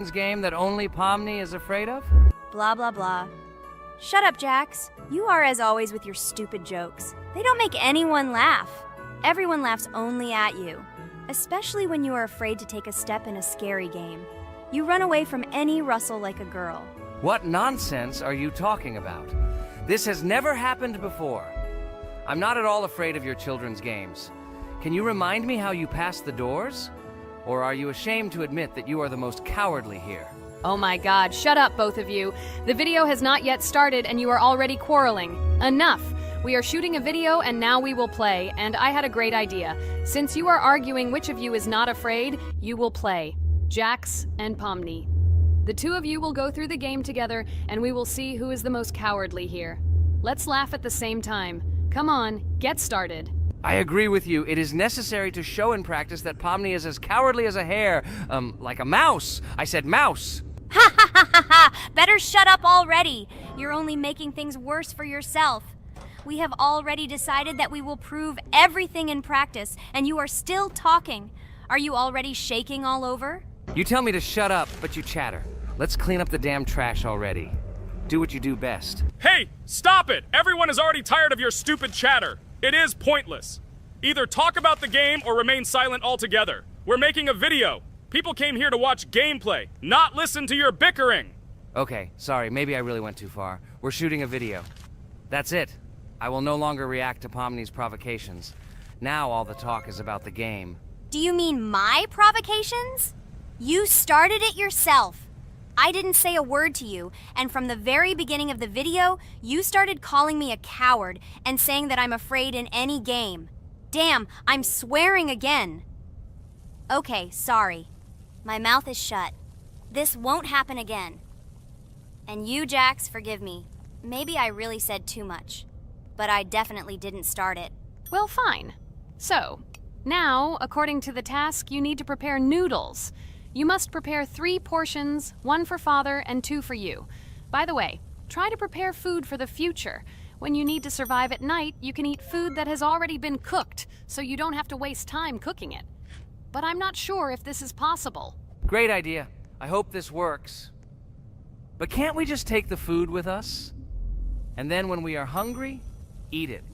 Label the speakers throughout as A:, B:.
A: game that only Pomni is afraid of?
B: Blah, blah, blah. Shut up, Jax. You are as always with your stupid jokes. They don't make anyone laugh. Everyone laughs only at you, especially when you are afraid to take a step in a scary game. You run away from any rustle like a girl.
A: What nonsense are you talking about? This has never happened before. I'm not at all afraid of your children's games. Can you remind me how you passed the doors? Or are you ashamed to admit that you are the most cowardly here?
C: Oh my god, shut up, both of you. The video has not yet started and you are already quarreling. Enough! We are shooting a video and now we will play, and I had a great idea. Since you are arguing which of you is not afraid, you will play. Jax and Pomni. The two of you will go through the game together and we will see who is the most cowardly here. Let's laugh at the same time. Come on, get started.
A: I agree with you. It is necessary to show in practice that Pomni is as cowardly as a hare. Like a mouse. I said mouse.
B: Ha ha ha ha ha! Better shut up already. You're only making things worse for yourself. We have already decided that we will prove everything in practice, and you are still talking. Are you already shaking all over?
A: You tell me to shut up, but you chatter. Let's clean up the damn trash already. Do what you do best.
D: Hey, stop it! Everyone is already tired of your stupid chatter. It is pointless. Either talk about the game or remain silent altogether. We're making a video. People came here to watch gameplay, not listen to your bickering.
A: Okay, sorry, maybe I really went too far. We're shooting a video. That's it. I will no longer react to Pomni's provocations. Now all the talk is about the game.
B: Do you mean my provocations? You started it yourself. I didn't say a word to you, and from the very beginning of the video, you started calling me a coward and saying that I'm afraid in any game. Damn, I'm swearing again. Okay, sorry. My mouth is shut. This won't happen again. And you, Jax, forgive me. Maybe I really said too much, but I definitely didn't start it.
C: Well, fine. So, now, according to the task, you need to prepare noodles. You must prepare 3 portions, 1 for Father and 2 for you. By the way, try to prepare food for the future. When you need to survive at night, you can eat food that has already been cooked, so you don't have to waste time cooking it. But I'm not sure if this is possible.
A: Great idea. I hope this works. But can't we just take the food with us? And then when we are hungry, eat it.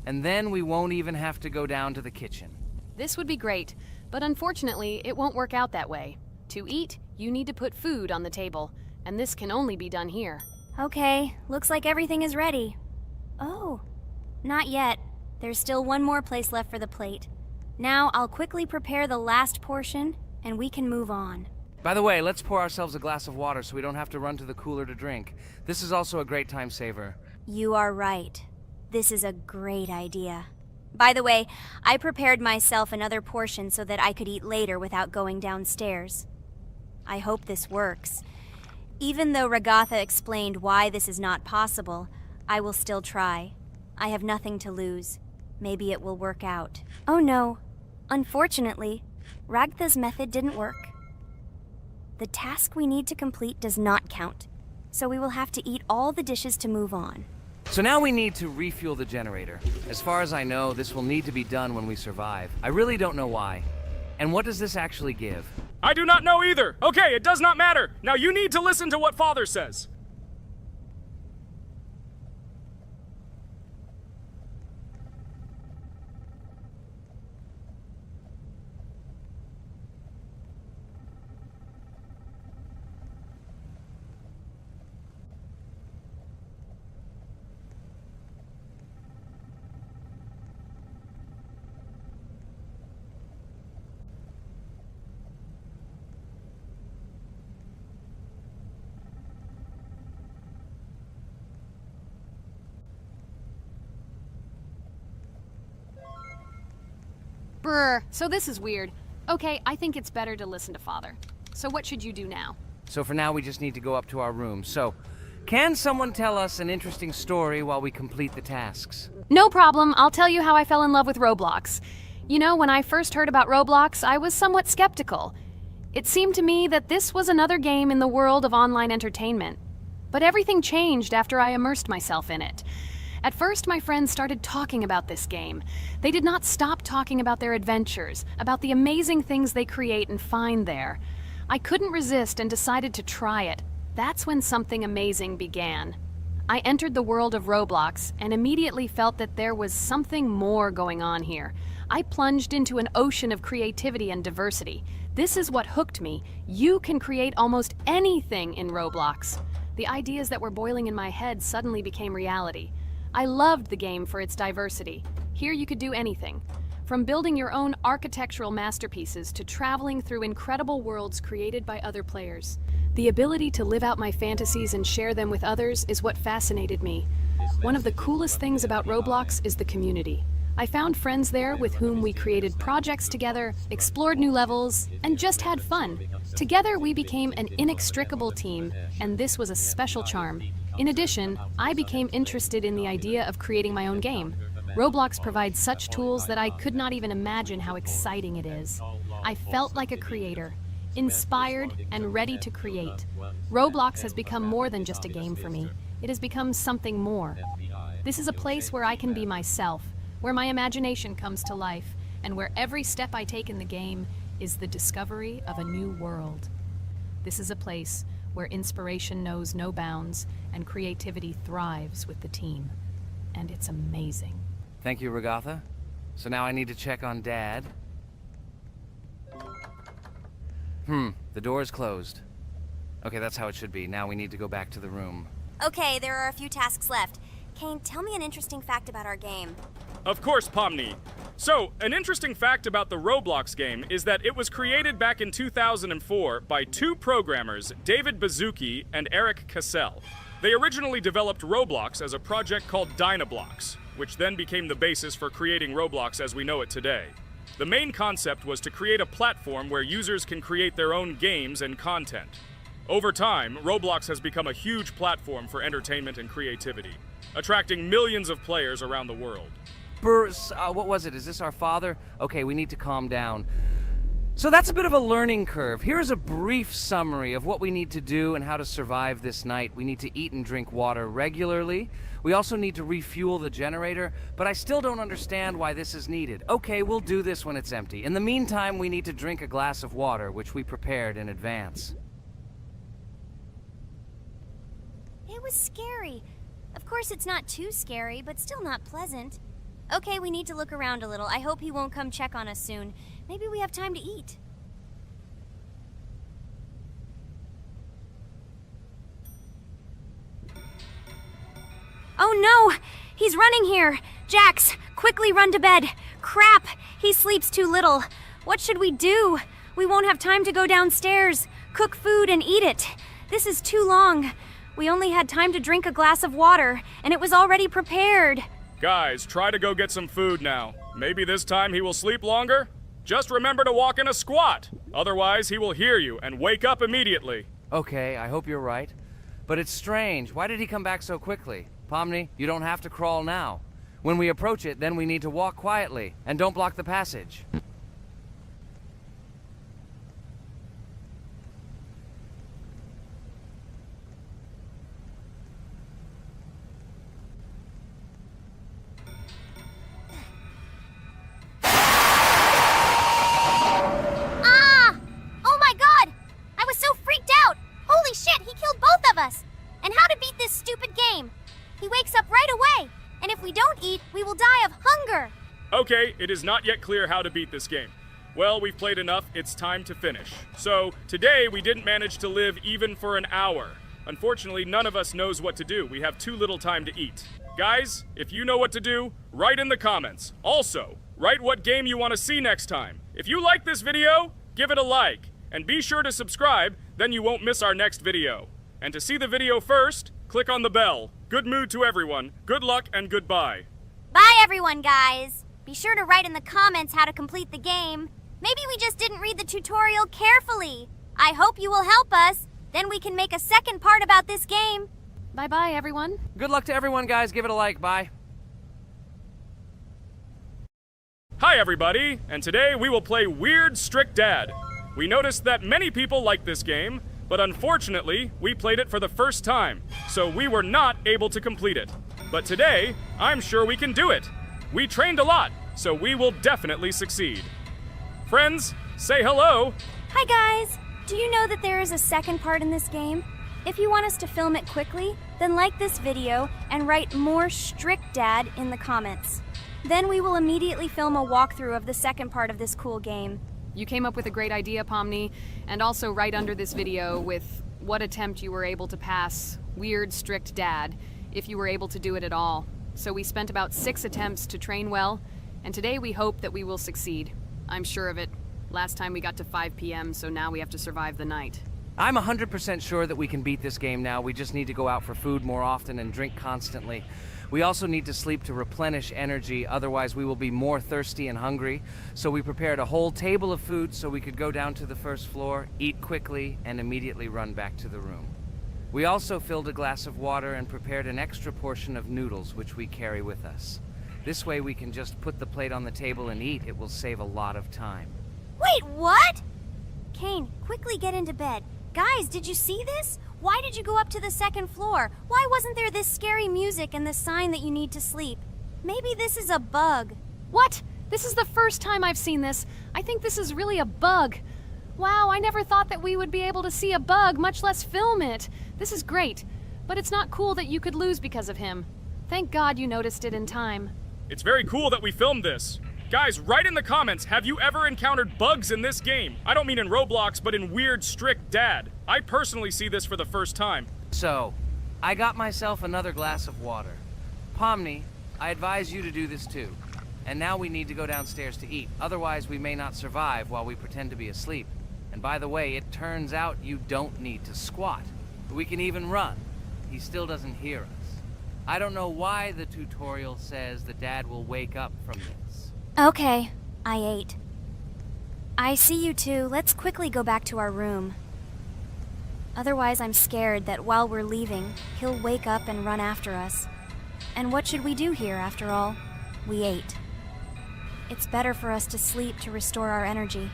A: And then we won't even have to go down to the kitchen.
C: This would be great, but unfortunately, it won't work out that way. To eat, you need to put food on the table, and this can only be done here.
B: Okay, looks like everything is ready. Oh, not yet. There's still one more place left for the plate. Now I'll quickly prepare the last portion, and we can move on.
A: By the way, let's pour ourselves a glass of water so we don't have to run to the cooler to drink. This is also a great time saver.
B: You are right. This is a great idea. By the way, I prepared myself another portion so that I could eat later without going downstairs. I hope this works. Even though Ragatha explained why this is not possible, I will still try. I have nothing to lose. Maybe it will work out. Oh no. Unfortunately, Ragatha's method didn't work. The task we need to complete does not count, so we will have to eat all the dishes to move on.
A: So now we need to refuel the generator. As far as I know, this will need to be done when we survive. I really don't know why. And what does this actually give?
D: I do not know either. Okay, it does not matter. Now you need to listen to what Father says.
C: Brr, so this is weird. Okay, I think it's better to listen to Father. So what should you do now?
A: So for now, we just need to go up to our room. So, can someone tell us an interesting story while we complete the tasks?
C: No problem, I'll tell you how I fell in love with Roblox. You know, when I first heard about Roblox, I was somewhat skeptical. It seemed to me that this was another game in the world of online entertainment. But everything changed after I immersed myself in it. At first, my friends started talking about this game. They did not stop talking about their adventures, about the amazing things they create and find there. I couldn't resist and decided to try it. That's when something amazing began. I entered the world of Roblox and immediately felt that there was something more going on here. I plunged into an ocean of creativity and diversity. This is what hooked me. You can create almost anything in Roblox. The ideas that were boiling in my head suddenly became reality. I loved the game for its diversity. Here you could do anything. From building your own architectural masterpieces to traveling through incredible worlds created by other players. The ability to live out my fantasies and share them with others is what fascinated me. One of the coolest things about Roblox is the community. I found friends there with whom we created projects together, explored new levels, and just had fun. Together we became an inextricable team, and this was a special charm. In addition, I became interested in the idea of creating my own game. Roblox provides such tools that I could not even imagine how exciting it is. I felt like a creator, inspired and ready to create. Roblox has become more than just a game for me. It has become something more. This is a place where I can be myself, where my imagination comes to life, and where every step I take in the game is the discovery of a new world. This is a place where inspiration knows no bounds and creativity thrives with the team. And it's amazing.
A: Thank you, Regatha. So now I need to check on Dad. The door is closed. Okay, that's how it should be. Now we need to go back to the room.
B: Okay, there are a few tasks left. Kane, tell me an interesting fact about our game.
D: Of course, Pomni. So, an interesting fact about the Roblox game is that it was created back in 2004 by two programmers, David Baszucki and Eric Cassell. They originally developed Roblox as a project called Dynablox, which then became the basis for creating Roblox as we know it today. The main concept was to create a platform where users can create their own games and content. Over time, Roblox has become a huge platform for entertainment and creativity, attracting millions of players around the world.
A: What was it? Is this our father? Okay, we need to calm down. So that's a bit of a learning curve. Here's a brief summary of what we need to do and how to survive this night. We need to eat and drink water regularly. We also need to refuel the generator, but I still don't understand why this is needed. Okay, we'll do this when it's empty. In the meantime, we need to drink a glass of water, which we prepared in advance.
B: It was scary. Of course, it's not too scary, but still not pleasant. Okay, we need to look around a little. I hope he won't come check on us soon. Maybe we have time to eat. Oh no! He's running here! Jax, quickly run to bed! Crap! He sleeps too little. What should we do? We won't have time to go downstairs, cook food, and eat it. This is too long. We only had time to drink a glass of water, and it was already prepared.
D: Guys, try to go get some food now. Maybe this time he will sleep longer? Just remember to walk in a squat. Otherwise, he will hear you and wake up immediately.
A: Okay, I hope you're right. But it's strange. Why did he come back so quickly? Pomni, you don't have to crawl now. When we approach it, then we need to walk quietly. And don't block the passage.
B: And how to beat this stupid game. He wakes up right away, and if we don't eat, we will die of hunger.
D: Okay, it is not yet clear how to beat this game. Well, we've played enough, it's time to finish. So, today we didn't manage to live even for an hour. Unfortunately, none of us knows what to do. We have too little time to eat. Guys, if you know what to do, write in the comments. Also, write what game you want to see next time. If you like this video, give it a like. And be sure to subscribe, then you won't miss our next video. And to see the video first, click on the bell. Good mood to everyone. Good luck and goodbye.
B: Bye everyone, guys. Be sure to write in the comments how to complete the game. Maybe we just didn't read the tutorial carefully. I hope you will help us. Then we can make a second part about this game.
C: Bye-bye, everyone.
A: Good luck to everyone, guys. Give it a like. Bye.
D: Hi, everybody. And today we will play Weird Strict Dad. We noticed that many people like this game, but unfortunately, we played it for the first time, so we were not able to complete it. But today, I'm sure we can do it. We trained a lot, so we will definitely succeed. Friends, say hello.
B: Hi, guys. Do you know that there is a second part in this game? If you want us to film it quickly, then like this video and write "more strict dad" in the comments. Then we will immediately film a walkthrough of the second part of this cool game.
C: You came up with a great idea, Pomni, and also right under this video with what attempt you were able to pass weird, strict dad, if you were able to do it at all. So we spent about 6 attempts to train well, and today we hope that we will succeed. I'm sure of it. Last time we got to 5 p.m., so now we have to survive the night.
A: I'm 100% sure that we can beat this game now. We just need to go out for food more often and drink constantly. We also need to sleep to replenish energy, otherwise we will be more thirsty and hungry. So we prepared a whole table of food so we could go down to the first floor, eat quickly, and immediately run back to the room. We also filled a glass of water and prepared an extra portion of noodles, which we carry with us. This way we can just put the plate on the table and eat. It will save a lot of time.
B: Wait, what? Kane, quickly get into bed. Guys, did you see this? Why did you go up to the second floor? Why wasn't there this scary music and the sign that you need to sleep? Maybe this is a bug.
C: What? This is the first time I've seen this. I think this is really a bug. Wow, I never thought that we would be able to see a bug, much less film it. This is great, but it's not cool that you could lose because of him. Thank God you noticed it in time.
D: It's very cool that we filmed this. Guys, write in the comments, have you ever encountered bugs in this game? I don't mean in Roblox, but in weird, strict dad. I personally see this for the first time.
A: So, I got myself another glass of water. Pomni, I advise you to do this too. And now we need to go downstairs to eat. Otherwise, we may not survive while we pretend to be asleep. And by the way, it turns out you don't need to squat. We can even run. He still doesn't hear us. I don't know why the tutorial says that Dad will wake up from this.
B: Okay, I ate. I see you two. Let's quickly go back to our room. Otherwise, I'm scared that while we're leaving, he'll wake up and run after us. And what should we do here, after all? We ate. It's better for us to sleep to restore our energy.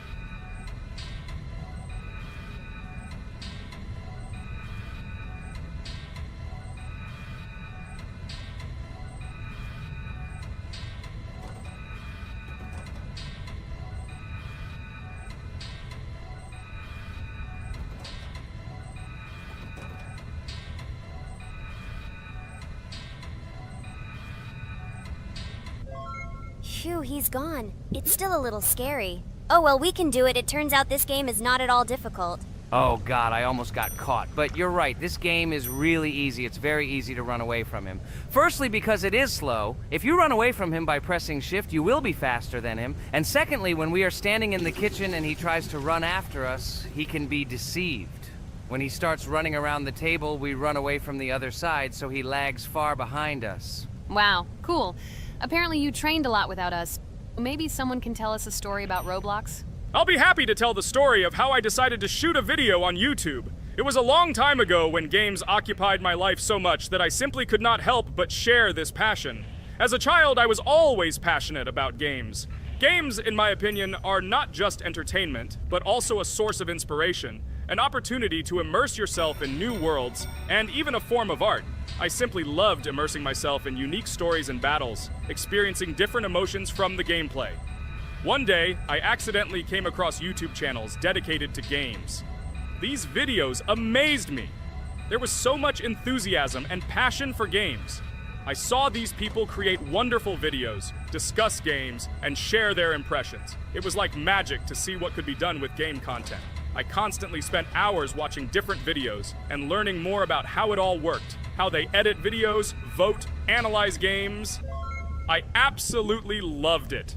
B: Phew, he's gone. It's still a little scary. Oh, well, we can do it. It turns out this game is not at all difficult.
A: Oh God, I almost got caught. But you're right, this game is really easy. It's very easy to run away from him. Firstly, because it is slow. If you run away from him by pressing shift, you will be faster than him. And secondly, when we are standing in the kitchen and he tries to run after us, he can be deceived. When he starts running around the table, we run away from the other side, so he lags far behind us.
C: Wow, cool. Apparently you trained a lot without us. Maybe someone can tell us a story about Roblox?
D: I'll be happy to tell the story of how I decided to shoot a video on YouTube. It was a long time ago when games occupied my life so much that I simply could not help but share this passion. As a child, I was always passionate about games. Games, in my opinion, are not just entertainment, but also a source of inspiration, an opportunity to immerse yourself in new worlds, and even a form of art. I simply loved immersing myself in unique stories and battles, experiencing different emotions from the gameplay. One day, I accidentally came across YouTube channels dedicated to games. These videos amazed me. There was so much enthusiasm and passion for games. I saw these people create wonderful videos, discuss games, and share their impressions. It was like magic to see what could be done with game content. I constantly spent hours watching different videos and learning more about how it all worked, how they edit videos, vote, analyze games. I absolutely loved it.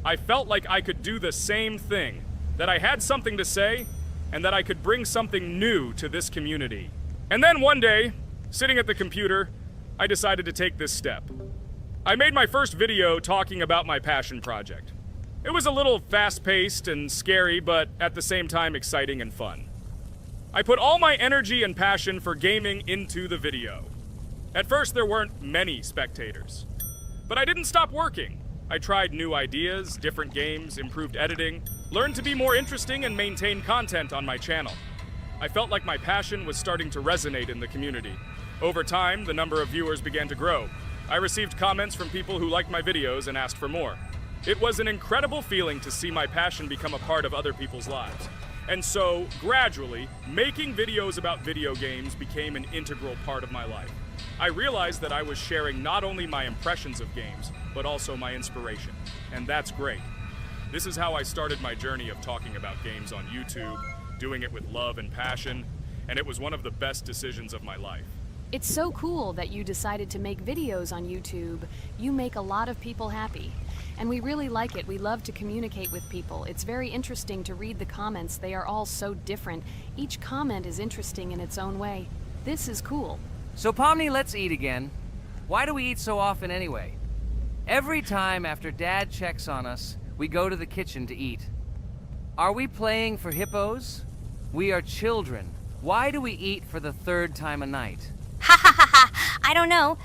D: I felt like I could do the same thing, that I had something to say, and that I could bring something new to this community. And then one day, sitting at the computer, I decided to take this step. I made my first video talking about my passion project. It was a little fast-paced and scary, but at the same time exciting and fun. I put all my energy and passion for gaming into the video. At first, there weren't many spectators. But I didn't stop working. I tried new ideas, different games, improved editing, learned to be more interesting, and maintain content on my channel. I felt like my passion was starting to resonate in the community. Over time, the number of viewers began to grow. I received comments from people who liked my videos and asked for more. It was an incredible feeling to see my passion become a part of other people's lives. And so, gradually, making videos about video games became an integral part of my life. I realized that I was sharing not only my impressions of games, but also my inspiration. And that's great. This is how I started my journey of talking about games on YouTube, doing it with love and passion, and it was one of the best decisions of my life.
C: It's so cool that you decided to make videos on YouTube. You make a lot of people happy. And we really like it. We love to communicate with people. It's very interesting to read the comments. They are all so different. Each comment is interesting in its own way. This is cool.
A: So Pomni, let's eat again. Why do we eat so often anyway? Every time after Dad checks on us, we go to the kitchen to eat. Are we playing for hippos? We are children. Why do we eat for the third time a night?
B: Ha ha ha ha! I don't know.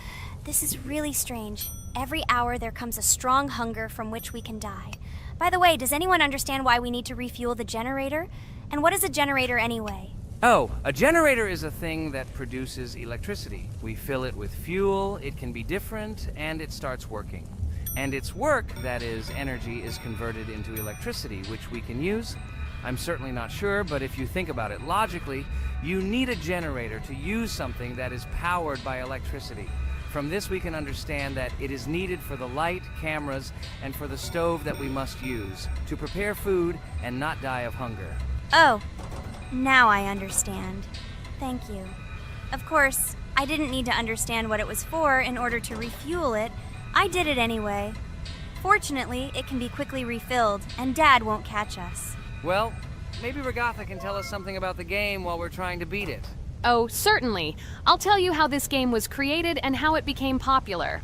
B: This is really strange. Every hour there comes a strong hunger from which we can die. By the way, does anyone understand why we need to refuel the generator? And what is a generator anyway?
A: Oh, a generator is a thing that produces electricity. We fill it with fuel, it can be different, and it starts working. And its work, that is, energy, is converted into electricity, which we can use. I'm certainly not sure, but if you think about it logically, you need a generator to use something that is powered by electricity. From this we can understand that it is needed for the light, cameras, and for the stove that we must use, to prepare food and not die of hunger.
B: Oh, now I understand. Thank you. Of course, I didn't need to understand what it was for in order to refuel it. I did it anyway. Fortunately, it can be quickly refilled, and Dad won't catch us.
A: Well, maybe Regatha can tell us something about the game while we're trying to beat it.
C: Oh, certainly. I'll tell you how this game was created and how it became popular.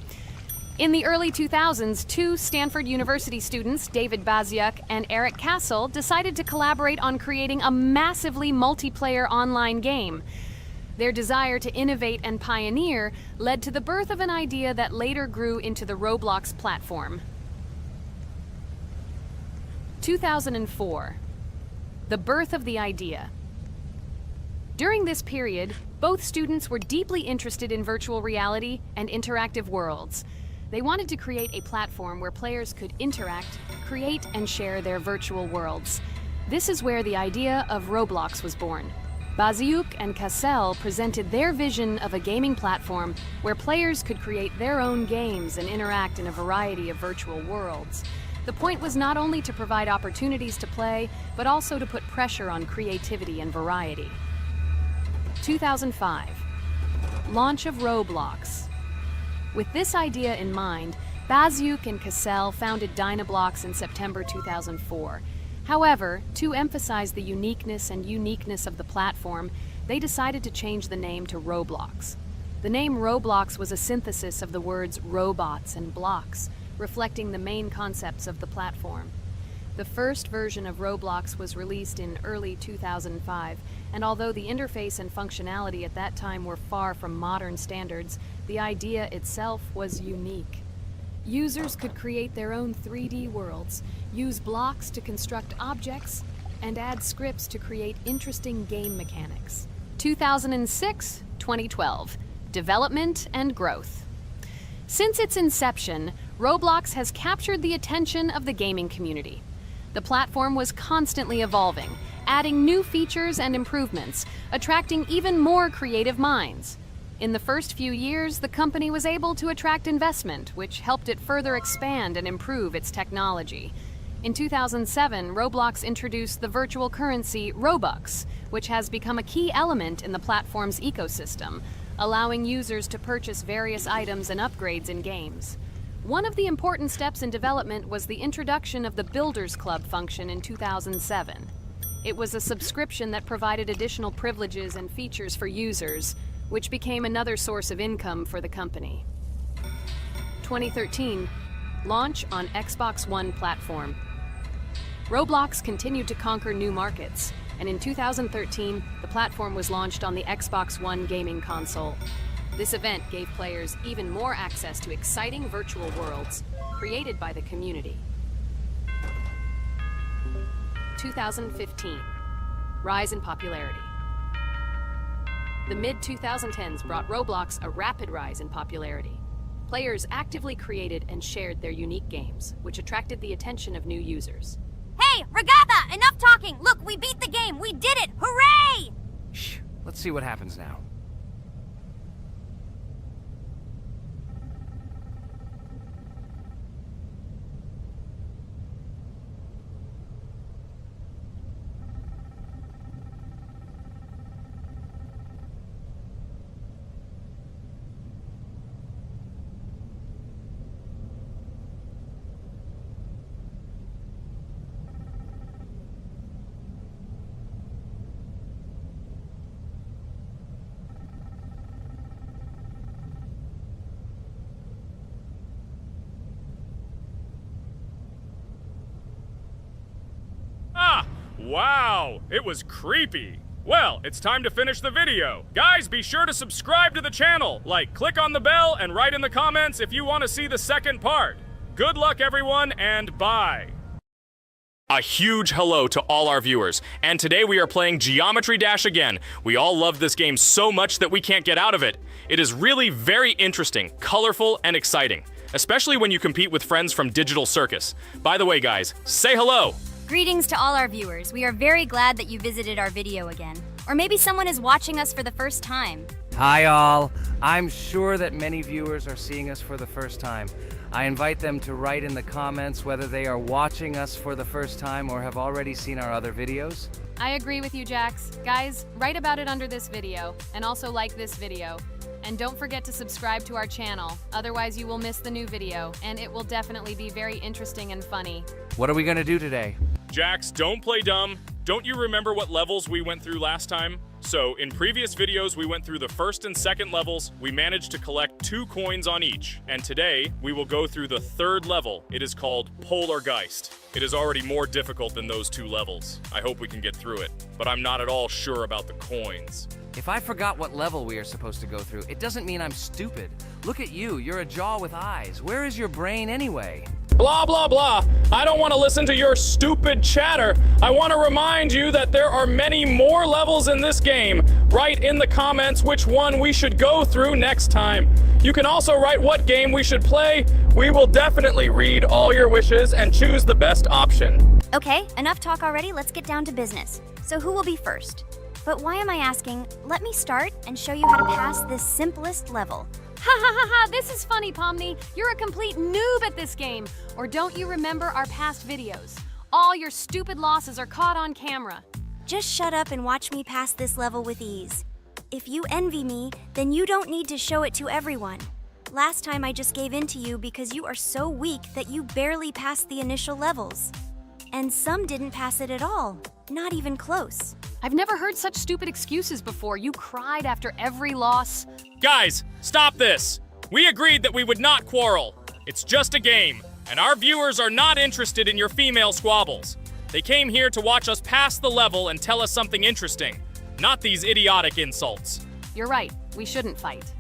C: In the early 2000s, two Stanford University students, David Baziuk and Eric Castle, decided to collaborate on creating a massively multiplayer online game. Their desire to innovate and pioneer led to the birth of an idea that later grew into the Roblox platform. 2004. The birth of the idea. During this period, both students were deeply interested in virtual reality and interactive worlds. They wanted to create a platform where players could interact, create, and share their virtual worlds. This is where the idea of Roblox was born. Baziuk and Cassell presented their vision of a gaming platform where players could create their own games and interact in a variety of virtual worlds. The point was not only to provide opportunities to play, but also to put pressure on creativity and variety. 2005. Launch of Roblox. With this idea in mind, Baziuk and Cassell founded Dynablox in September 2004. However, to emphasize the uniqueness of the platform, they decided to change the name to Roblox. The name Roblox was a synthesis of the words robots and blocks, reflecting the main concepts of the platform. The first version of Roblox was released in early 2005, and although the interface and functionality at that time were far from modern standards, the idea itself was unique. Users could create their own 3D worlds, use blocks to construct objects, and add scripts to create interesting game mechanics. 2006-2012. Development and growth. Since its inception, Roblox has captured the attention of the gaming community. The platform was constantly evolving, adding new features and improvements, attracting even more creative minds. In the first few years, the company was able to attract investment, which helped it further expand and improve its technology. In 2007, Roblox introduced the virtual currency Robux, which has become a key element in the platform's ecosystem, allowing users to purchase various items and upgrades in games. One of the important steps in development was the introduction of the Builders Club function in 2007. It was a subscription that provided additional privileges and features for users, which became another source of income for the company. 2013, launch on Xbox One platform. Roblox continued to conquer new markets, and in 2013, the platform was launched on the Xbox One gaming console. This event gave players even more access to exciting virtual worlds created by the community. 2015, rise in popularity. The mid-2010s brought Roblox a rapid rise in popularity. Players actively created and shared their unique games, which attracted the attention of new users.
B: Hey, Regatha, enough talking! Look, we beat the game! We did it! Hooray!
A: Shh, let's see what happens now.
D: Wow, it was creepy. Well, it's time to finish the video. Guys, be sure to subscribe to the channel, click on the bell, and write in the comments if you want to see the second part. Good luck, everyone, and bye. A huge hello to all our viewers, and today we are playing Geometry Dash again. We all love this game so much that we can't get out of it. It is really very interesting, colorful, and exciting, especially when you compete with friends from Digital Circus. By the way, guys, say hello.
B: Greetings to all our viewers. We are very glad that you visited our video again. Or maybe someone is watching us for the first time.
A: Hi all. I'm sure that many viewers are seeing us for the first time. I invite them to write in the comments whether they are watching us for the first time or have already seen our other videos.
C: I agree with you, Jax. Guys, write about it under this video, and also like this video. And don't forget to subscribe to our channel, otherwise you will miss the new video, and it will definitely be very interesting and funny.
A: What are we gonna do today?
D: Jax, don't play dumb. Don't you remember what levels we went through last time? So, in previous videos, we went through the first and second levels. We managed to collect 2 coins on each. And today, we will go through the third level. It is called Polargeist. It is already more difficult than those 2 levels. I hope we can get through it, but I'm not at all sure about the coins.
A: If I forgot what level we are supposed to go through, it doesn't mean I'm stupid. Look at you, you're a jaw with eyes. Where is your brain anyway?
D: Blah, blah, blah. I don't want to listen to your stupid chatter. I want to remind you that there are many more levels in this game. Write in the comments which one we should go through next time. You can also write what game we should play. We will definitely read all your wishes and choose the best option.
B: Okay, enough talk already. Let's get down to business. So who will be first? But why am I asking? Let me start and show you how to pass this simplest level.
C: Ha ha ha ha, this is funny, Pomni. You're a complete noob at this game. Or don't you remember our past videos? All your stupid losses are caught on camera.
B: Just shut up and watch me pass this level with ease. If you envy me, then you don't need to show it to everyone. Last time I just gave in to you because you are so weak that you barely passed the initial levels. And some didn't pass it at all, not even close.
C: I've never heard such stupid excuses before. You cried after every loss.
D: Guys, stop this. We agreed that we would not quarrel. It's just a game, and our viewers are not interested in your female squabbles. They came here to watch us pass the level and tell us something interesting, not these idiotic insults.
C: You're right, we shouldn't fight.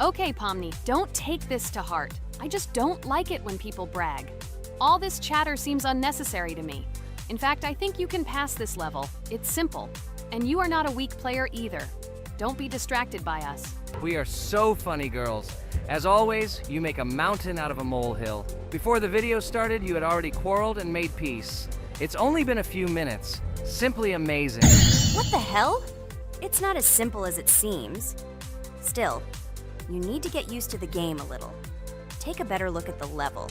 C: Okay, Pomni, don't take this to heart. I just don't like it when people brag. All this chatter seems unnecessary to me. In fact, I think you can pass this level. It's simple. And you are not a weak player either. Don't be distracted by us.
A: We are so funny, girls. As always, you make a mountain out of a molehill. Before the video started, you had already quarreled and made peace. It's only been a few minutes. Simply amazing.
B: What the hell? It's not as simple as it seems. Still, you need to get used to the game a little. Take a better look at the level.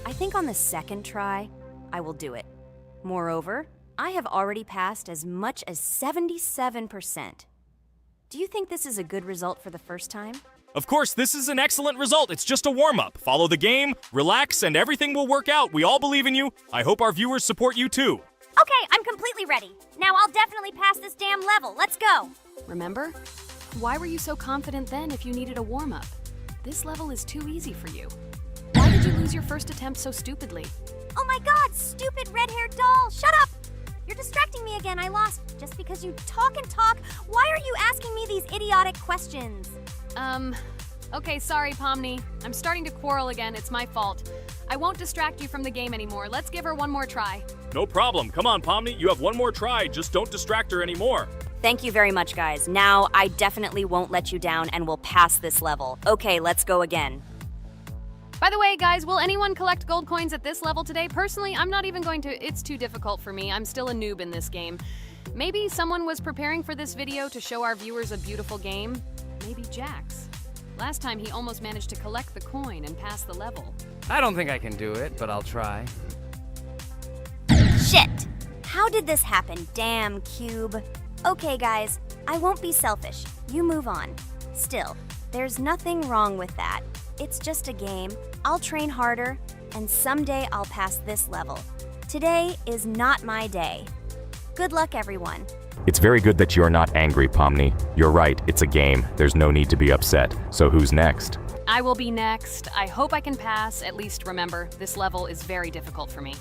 B: I think on the second try, I will do it. Moreover, I have already passed as much as 77%. Do you think this is a good result for the first time?
D: Of course, this is an excellent result. It's just a warm-up. Follow the game, relax, and everything will work out. We all believe in you. I hope our viewers support you too.
B: Okay, I'm completely ready. Now I'll definitely pass this damn level. Let's go.
C: Remember? Why were you so confident then if you needed a warm-up? This level is too easy for you. Why did you lose your first attempt so stupidly?
B: Oh my god, stupid red-haired doll! Shut up! You're distracting me again. I lost. Just because you talk and talk, why are you asking me these idiotic questions?
C: Okay, sorry, Pomni. I'm starting to quarrel again. It's my fault. I won't distract you from the game anymore. Let's give her one more try.
D: No problem. Come on, Pomni. You have one more try. Just don't distract her anymore.
B: Thank you very much, guys. Now, I definitely won't let you down and will pass this level. Okay, let's go again.
C: By the way, guys, will anyone collect gold coins at this level today? Personally, I'm not even going to. It's too difficult for me. I'm still a noob in this game. Maybe someone was preparing for this video to show our viewers a beautiful game. Maybe Jax. Last time he almost managed to collect the coin and pass the level.
A: I don't think I can do it, but I'll try.
B: Shit! How did this happen, damn cube? Okay, guys, I won't be selfish. You move on. Still, there's nothing wrong with that. It's just a game. I'll train harder, and someday I'll pass this level. Today is not my day. Good luck, everyone.
E: It's very good that you're not angry, Pomni. You're right, it's a game. There's no need to be upset. So who's next?
C: I will be next. I hope I can pass. At least remember, this level is very difficult for me.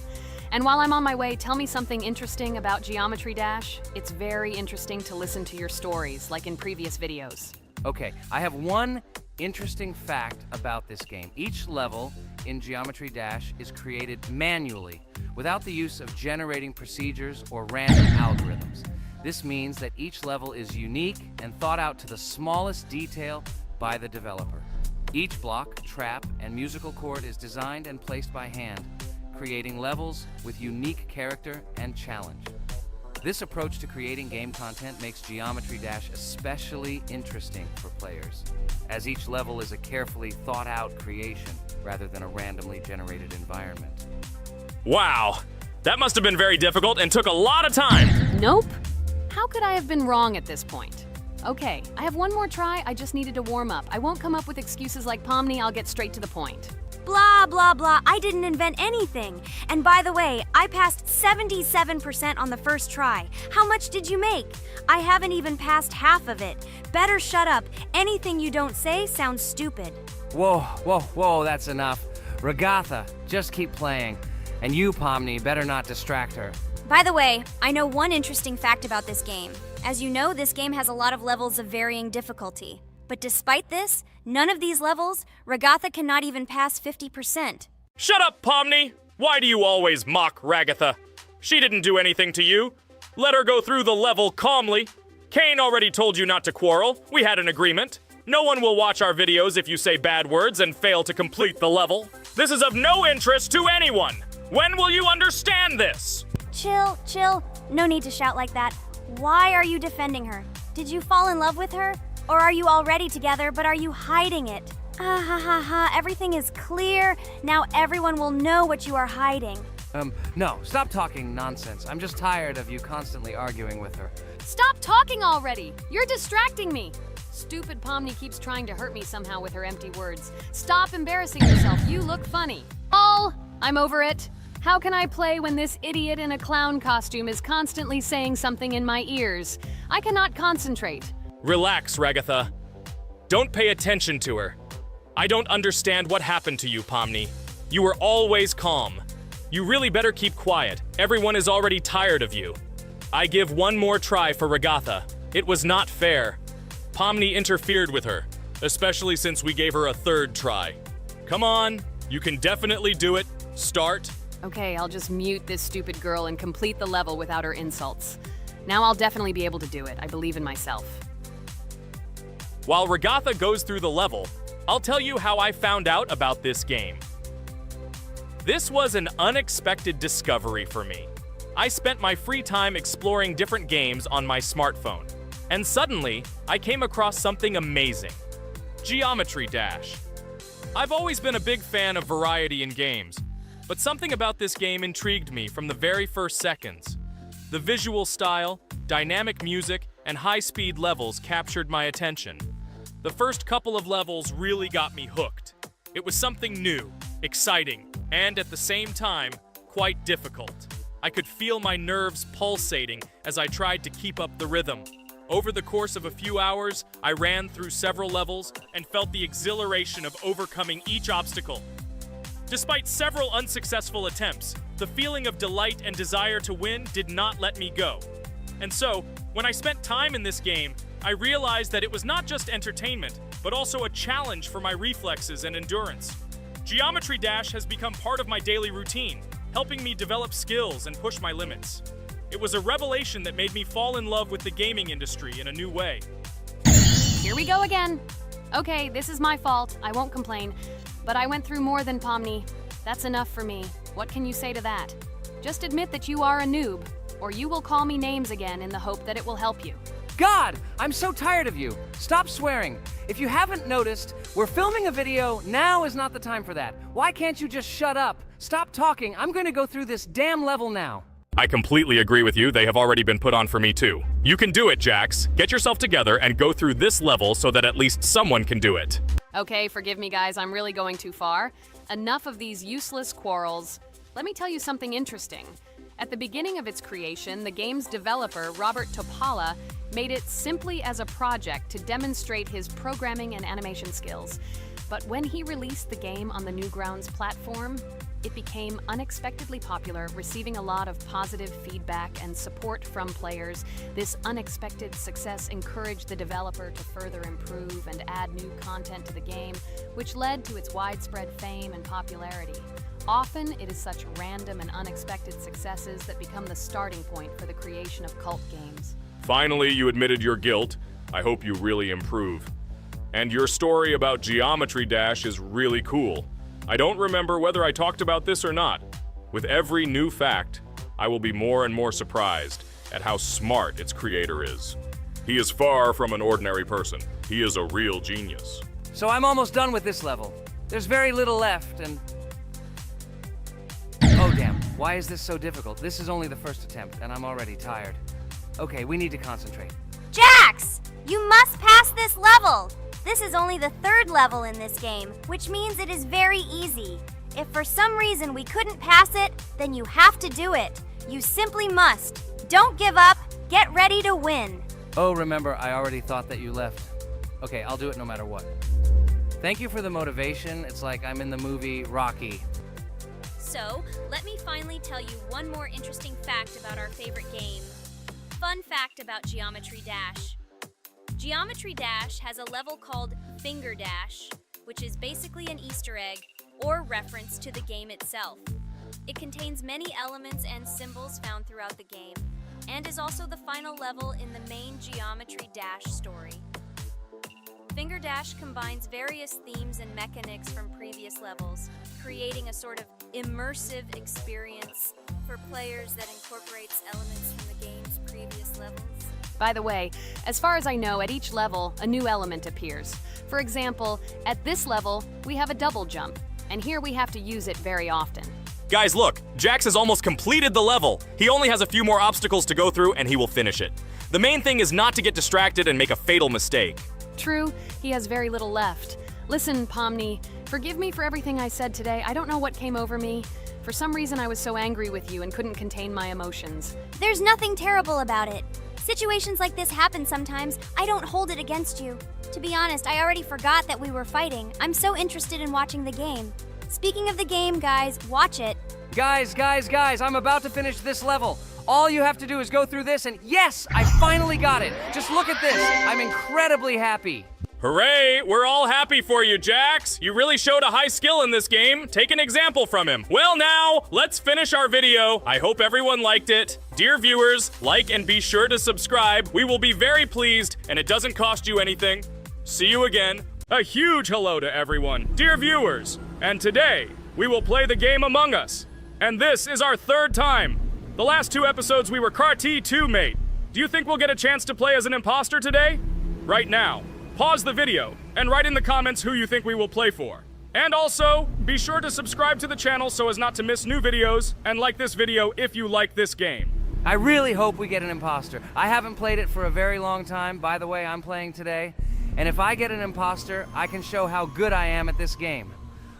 C: And while I'm on my way, tell me something interesting about Geometry Dash. It's very interesting to listen to your stories, like in previous videos.
A: Okay, I have one interesting fact about this game. Each level in Geometry Dash is created manually, without the use of generating procedures or random algorithms. This means that each level is unique and thought out to the smallest detail by the developer. Each block, trap, and musical chord is designed and placed by hand, creating levels with unique character and challenge. This approach to creating game content makes Geometry Dash especially interesting for players, as each level is a carefully thought-out creation rather than a randomly generated environment.
D: Wow, that must have been very difficult and took a lot of time.
C: Nope. How could I have been wrong at this point? Okay, I have one more try. I just needed to warm up. I won't come up with excuses like Pomni. I'll get straight to the point.
B: Blah, blah, blah. I didn't invent anything. And by the way, I passed 77% on the first try. How much did you make? I haven't even passed half of it. Better shut up. Anything you don't say sounds stupid.
A: Whoa, whoa, whoa, that's enough. Ragatha, just keep playing. And you, Pomni, better not distract her.
B: By the way, I know one interesting fact about this game. As you know, this game has a lot of levels of varying difficulty. But despite this, none of these levels, Ragatha cannot even pass 50%.
D: Shut up, Pomni! Why do you always mock Ragatha? She didn't do anything to you. Let her go through the level calmly. Kane already told you not to quarrel. We had an agreement. No one will watch our videos if you say bad words and fail to complete the level. This is of no interest to anyone. When will you understand this?
B: Chill, chill. No need to shout like that. Why are you defending her? Did you fall in love with her? Or are you already together, but are you hiding it? Ah ha ha ha, everything is clear. Now everyone will know what you are hiding.
A: No, stop talking nonsense. I'm just tired of you constantly arguing with her.
C: Stop talking already! You're distracting me! Stupid Pomni keeps trying to hurt me somehow with her empty words. Stop embarrassing yourself. You look funny. Oh, I'm over it. How can I play when this idiot in a clown costume is constantly saying something in my ears? I cannot concentrate.
D: Relax, Ragatha. Don't pay attention to her. I don't understand what happened to you, Pomni. You were always calm. You really better keep quiet. Everyone is already tired of you. I give one more try for Ragatha. It was not fair. Pomni interfered with her, especially since we gave her a third try. Come on, you can definitely do it. Start.
C: Okay, I'll just mute this stupid girl and complete the level without her insults. Now I'll definitely be able to do it. I believe in myself.
D: While Ragatha goes through the level, I'll tell you how I found out about this game. This was an unexpected discovery for me. I spent my free time exploring different games on my smartphone, and suddenly, I came across something amazing. Geometry Dash. I've always been a big fan of variety in games, but something about this game intrigued me from the very first seconds. The visual style, dynamic music, and high-speed levels captured my attention. The first couple of levels really got me hooked. It was something new, exciting, and at the same time, quite difficult. I could feel my nerves pulsating as I tried to keep up the rhythm. Over the course of a few hours, I ran through several levels and felt the exhilaration of overcoming each obstacle. Despite several unsuccessful attempts, the feeling of delight and desire to win did not let me go. And so, when I spent time in this game, I realized that it was not just entertainment, but also a challenge for my reflexes and endurance. Geometry Dash has become part of my daily routine, helping me develop skills and push my limits. It was a revelation that made me fall in love with the gaming industry in a new way.
C: Here we go again. Okay, this is my fault. I won't complain. But I went through more than Pomni. That's enough for me. What can you say to that? Just admit that you are a noob, or you will call me names again in the hope that it will help you.
A: God, I'm so tired of you. Stop swearing. If you haven't noticed, we're filming a video. Now is not the time for that. Why can't you just shut up? Stop talking. I'm going to go through this damn level now.
D: I completely agree with you. They have already been put on for me too. You can do it, Jax. Get yourself together and go through this level so that at least someone can do it.
C: Okay, forgive me guys, I'm really going too far. Enough of these useless quarrels. Let me tell you something interesting. At the beginning of its creation, the game's developer, Robert Topala, made it simply as a project to demonstrate his programming and animation skills. But when he released the game on the Newgrounds platform, it became unexpectedly popular, receiving a lot of positive feedback and support from players. This unexpected success encouraged the developer to further improve and add new content to the game, which led to its widespread fame and popularity. Often, it is such random and unexpected successes that become the starting point for the creation of cult games.
D: Finally, you admitted your guilt. I hope you really improve. And your story about Geometry Dash is really cool. I don't remember whether I talked about this or not. With every new fact, I will be more and more surprised at how smart its creator is. He is far from an ordinary person. He is a real genius.
A: So I'm almost done with this level. There's very little left, and... Oh damn, why is this so difficult? This is only the first attempt, and I'm already tired. Okay, we need to concentrate.
B: Jax! You must pass this level! This is only the third level in this game, which means it is very easy. If for some reason we couldn't pass it, then you have to do it. You simply must. Don't give up. Get ready to win.
A: Oh, remember, I already thought that you left. Okay, I'll do it no matter what. Thank you for the motivation. It's like I'm in the movie Rocky.
B: So, let me finally tell you one more interesting fact about our favorite game. Fun fact about Geometry Dash. Geometry Dash has a level called Finger Dash, which is basically an Easter egg or reference to the game itself. It contains many elements and symbols found throughout the game, and is also the final level in the main Geometry Dash story. Finger Dash combines various themes and mechanics from previous levels, creating a sort of immersive experience for players that incorporates elements from the game's previous levels.
C: By the way, as far as I know, at each level, a new element appears. For example, at this level, we have a double jump, and here we have to use it very often.
D: Guys, look, Jax has almost completed the level. He only has a few more obstacles to go through and he will finish it. The main thing is not to get distracted and make a fatal mistake.
C: True, he has very little left. Listen, Pomni, forgive me for everything I said today. I don't know what came over me. For some reason, I was so angry with you and couldn't contain my emotions.
B: There's nothing terrible about it. Situations like this happen sometimes. I don't hold it against you. To be honest, I already forgot that we were fighting. I'm so interested in watching the game. Speaking of the game, guys, watch it.
A: Guys, I'm about to finish this level. All you have to do is go through this, and yes, I finally got it. Just look at this. I'm incredibly happy.
D: Hooray! We're all happy for you, Jax! You really showed a high skill in this game. Take an example from him. Well now, let's finish our video. I hope everyone liked it. Dear viewers, like and be sure to subscribe. We will be very pleased, and it doesn't cost you anything. See you again. A huge hello to everyone, dear viewers. And today, we will play the game Among Us. And this is our third time. The last two episodes we were Carti 2 mate. Do you think we'll get a chance to play as an imposter today? Right now. Pause the video and write in the comments who you think we will play for. And also, be sure to subscribe to the channel so as not to miss new videos, and like this video if you like this game.
A: I really hope we get an imposter. I haven't played it for a very long time. By the way, I'm playing today. And if I get an imposter, I can show how good I am at this game.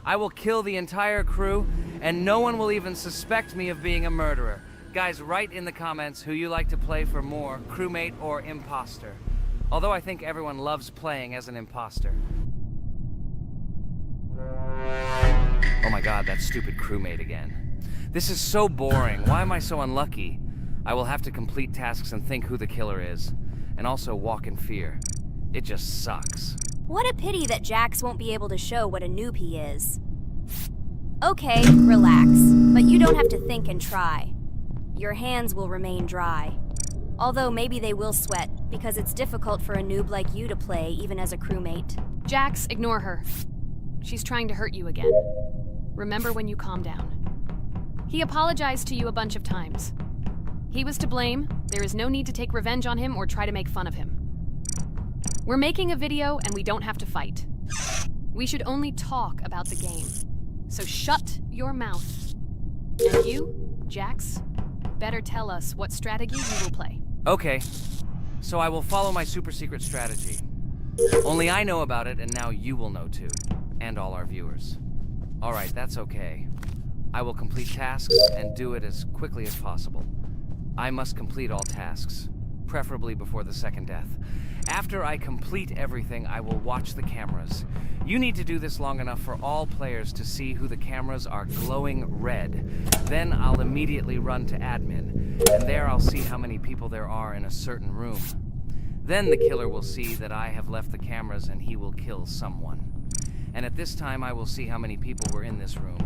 A: I will kill the entire crew, and no one will even suspect me of being a murderer. Guys, write in the comments who you like to play for more, crewmate or imposter. Although I think everyone loves playing as an imposter. Oh my god, that stupid crewmate again. This is so boring. Why am I so unlucky? I will have to complete tasks and think who the killer is. And also walk in fear. It just sucks.
B: What a pity that Jax won't be able to show what a noob he is. Okay, relax. But you don't have to think and try. Your hands will remain dry. Although maybe they will sweat, because it's difficult for a noob like you to play, even as a crewmate.
C: Jax, ignore her. She's trying to hurt you again. Remember when you calm down. He apologized to you a bunch of times. He was to blame. There is no need to take revenge on him or try to make fun of him. We're making a video and we don't have to fight. We should only talk about the game. So shut your mouth. And you, Jax, better tell us what strategy you will play.
A: Okay, so I will follow my super secret strategy. Only I know about it, and now you will know too. And all our viewers. Alright, that's okay. I will complete tasks and do it as quickly as possible. I must complete all tasks, preferably before the second death. After I complete everything, I will watch the cameras. You need to do this long enough for all players to see who the cameras are glowing red. Then I'll immediately run to admin, and there I'll see how many people there are in a certain room. Then the killer will see that I have left the cameras and he will kill someone. And at this time I will see how many people were in this room,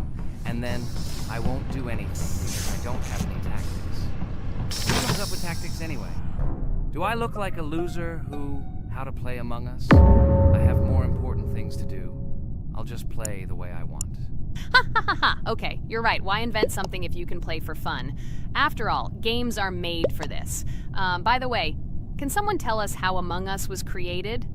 A: and then I won't do anything because I don't have any tactics. Who comes up with tactics anyway? Do I look like a loser who, how to play Among Us? I have more important things to do. I'll just play the way I want.
C: Ha ha ha ha! Okay, you're right. Why invent something if you can play for fun? After all, games are made for this. By the way, can someone tell us how Among Us was created?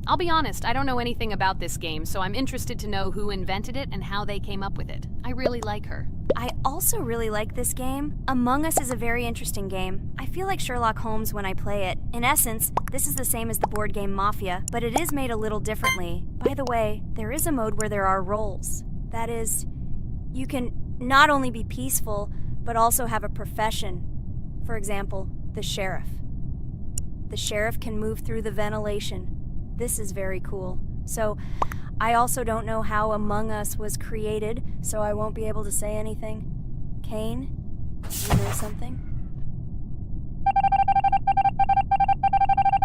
C: I'll be honest, I don't know anything about this game, so I'm interested to know who invented it and how they came up with it. I really like her.
B: I also really like this game. Among Us is a very interesting game. I feel like Sherlock Holmes when I play it. In essence, this is the same as the board game Mafia, but it is made a little differently. By the way, there is a mode where there are roles. That is, you can not only be peaceful, but also have a profession. For example, the sheriff. The sheriff can move through the ventilation. This is very cool. So, I also don't know how Among Us was created, so I won't be able to say anything. Kane, you know something?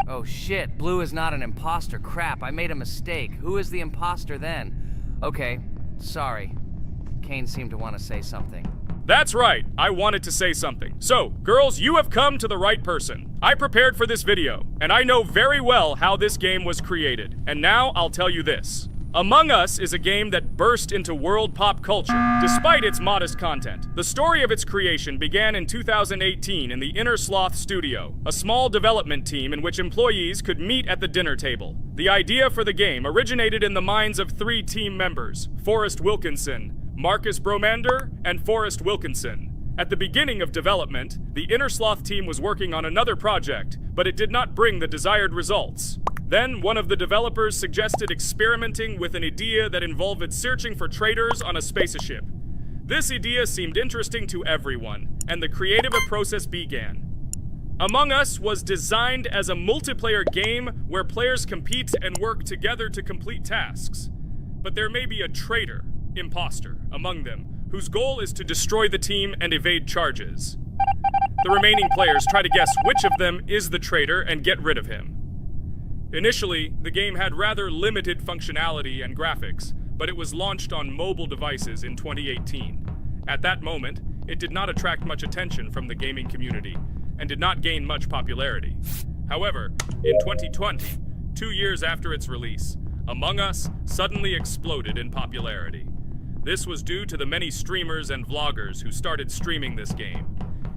A: Oh shit, Blue is not an imposter. Crap, I made a mistake. Who is the imposter then? Okay, sorry. Kane seemed to want to say something.
D: That's right, I wanted to say something. So, girls, you have come to the right person. I prepared for this video, and I know very well how this game was created. And now I'll tell you this. Among Us is a game that burst into world pop culture, despite its modest content. The story of its creation began in 2018 in the Inner Sloth Studio, a small development team in which employees could meet at the dinner table. The idea for the game originated in the minds of 3 team members, Forrest Wilkinson, Marcus Bromander, and Forrest Wilkinson. At the beginning of development, the Inner Sloth team was working on another project, but it did not bring the desired results. Then, one of the developers suggested experimenting with an idea that involved searching for traitors on a spaceship. This idea seemed interesting to everyone, and the creative process began. Among Us was designed as a multiplayer game where players compete and work together to complete tasks. But there may be a traitor, imposter, among them, whose goal is to destroy the team and evade charges. The remaining players try to guess which of them is the traitor and get rid of him. Initially, the game had rather limited functionality and graphics, but it was launched on mobile devices in 2018. At that moment, it did not attract much attention from the gaming community, and did not gain much popularity. However, in 2020, 2 years after its release, Among Us suddenly exploded in popularity. This was due to the many streamers and vloggers who started streaming this game.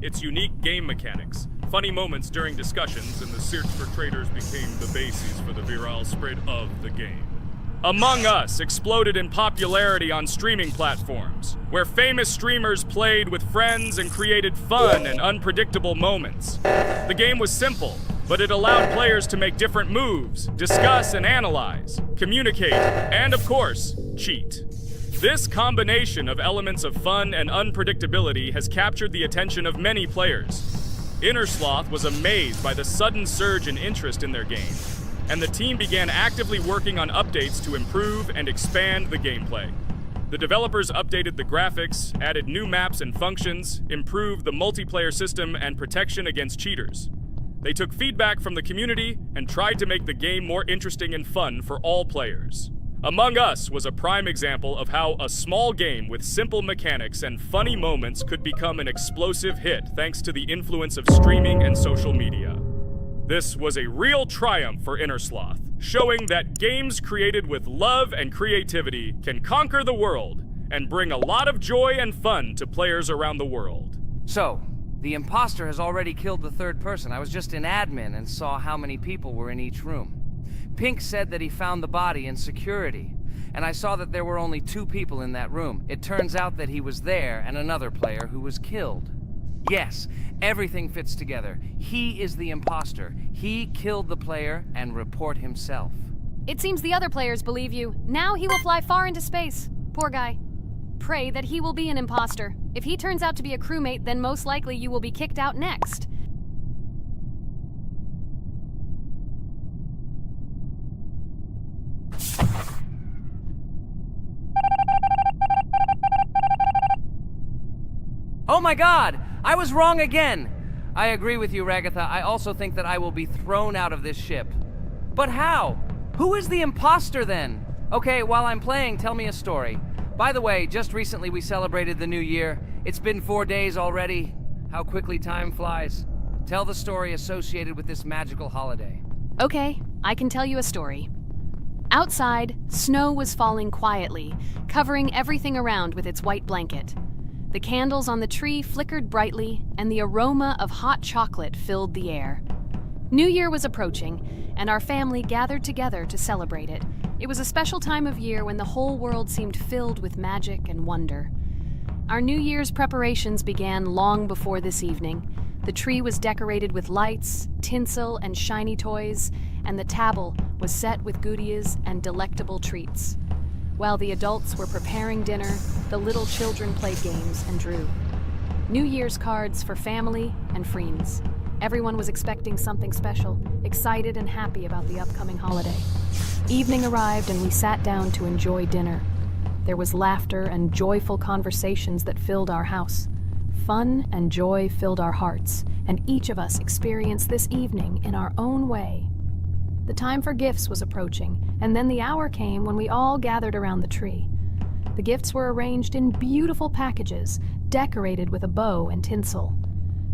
D: Its unique game mechanics, funny moments during discussions, and the search for traitors became the basis for the viral spread of the game. Among Us exploded in popularity on streaming platforms, where famous streamers played with friends and created fun and unpredictable moments. The game was simple, but it allowed players to make different moves, discuss and analyze, communicate, and of course, cheat. This combination of elements of fun and unpredictability has captured the attention of many players. Inner Sloth was amazed by the sudden surge in interest in their game, and the team began actively working on updates to improve and expand the gameplay. The developers updated the graphics, added new maps and functions, improved the multiplayer system and protection against cheaters. They took feedback from the community and tried to make the game more interesting and fun for all players. Among Us was a prime example of how a small game with simple mechanics and funny moments could become an explosive hit thanks to the influence of streaming and social media. This was a real triumph for Inner Sloth, showing that games created with love and creativity can conquer the world and bring a lot of joy and fun to players around the world.
A: So, the imposter has already killed the third person. I was just in admin and saw how many people were in each room. Pink said that he found the body in security, and I saw that there were only 2 people in that room. It turns out that he was there and another player who was killed. Yes, everything fits together. He is the imposter. He killed the player and report himself.
C: It seems the other players believe you. Now he will fly far into space. Poor guy. Pray that he will be an imposter. If he turns out to be a crewmate, then most likely you will be kicked out next.
A: Oh my god! I was wrong again! I agree with you, Ragatha. I also think that I will be thrown out of this ship. But how? Who is the imposter then? Okay, while I'm playing, tell me a story. By the way, just recently we celebrated the new year. It's been 4 days already. How quickly time flies. Tell the story associated with this magical holiday.
C: Okay, I can tell you a story. Outside, snow was falling quietly, covering everything around with its white blanket. The candles on the tree flickered brightly, and the aroma of hot chocolate filled the air. New Year was approaching, and our family gathered together to celebrate it. It was a special time of year when the whole world seemed filled with magic and wonder. Our New Year's preparations began long before this evening. The tree was decorated with lights, tinsel, and shiny toys, and the table was set with goodies and delectable treats. While the adults were preparing dinner, the little children played games and drew. New Year's cards for family and friends. Everyone was expecting something special, excited and happy about the upcoming holiday. Evening arrived and we sat down to enjoy dinner. There was laughter and joyful conversations that filled our house. Fun and joy filled our hearts, and each of us experienced this evening in our own way. The time for gifts was approaching, and then the hour came when we all gathered around the tree. The gifts were arranged in beautiful packages, decorated with a bow and tinsel.